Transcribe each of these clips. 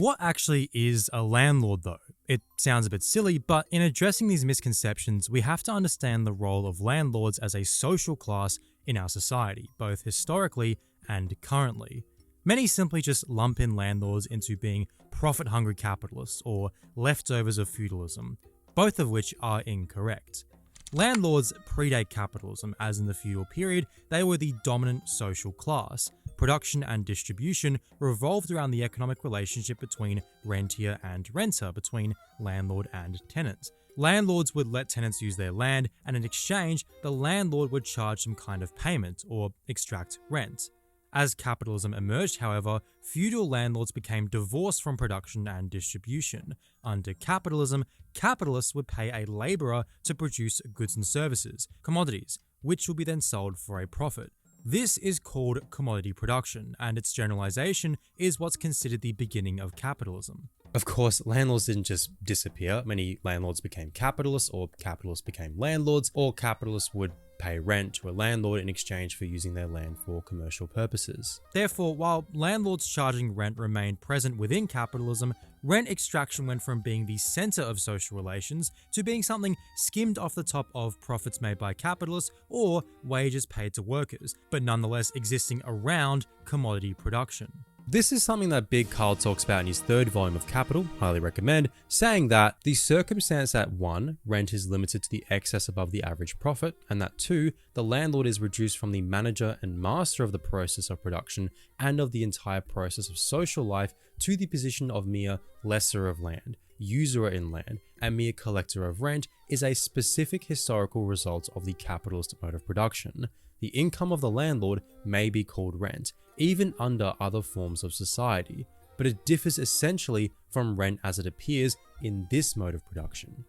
What actually is a landlord, though? It sounds a bit silly, but in addressing these misconceptions, we have to understand the role of landlords as a social class in our society, both historically and currently. Many simply just lump in landlords into being profit hungry capitalists or leftovers of feudalism, both of which are incorrect. Landlords predate capitalism, as in the feudal period, they were the dominant social class. Production and distribution revolved around the economic relationship between rentier and renter, between landlord and tenant. Landlords would let tenants use their land, and in exchange, the landlord would charge some kind of payment or extract rent. As capitalism emerged, however, feudal landlords became divorced from production and distribution. Under capitalism, capitalists would pay a laborer to produce goods and services, commodities, which would be then sold for a profit. This is called commodity production, and its generalization is what's considered the beginning of capitalism. Of course, landlords didn't just disappear. Many landlords became capitalists, or capitalists became landlords, or capitalists would pay rent to a landlord in exchange for using their land for commercial purposes. Therefore, while landlords charging rent remained present within capitalism, rent extraction went from being the center of social relations to being something skimmed off the top of profits made by capitalists or wages paid to workers, but nonetheless existing around commodity production. This is something that Big Carl talks about in his third volume of Capital, highly recommend, saying that the circumstance that 1, rent is limited to the excess above the average profit, and that 2, the landlord is reduced from the manager and master of the process of production and of the entire process of social life to the position of mere lesser of land, usurer in land, and mere collector of rent is a specific historical result of the capitalist mode of production. The income of the landlord may be called rent, even under other forms of society, but it differs essentially from rent as it appears in this mode of production.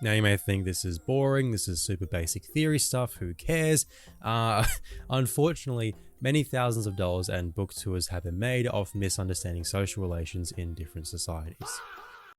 Now you may think this is boring, this is super basic theory stuff, who cares? Unfortunately, many thousands of dollars and book tours have been made of misunderstanding social relations in different societies.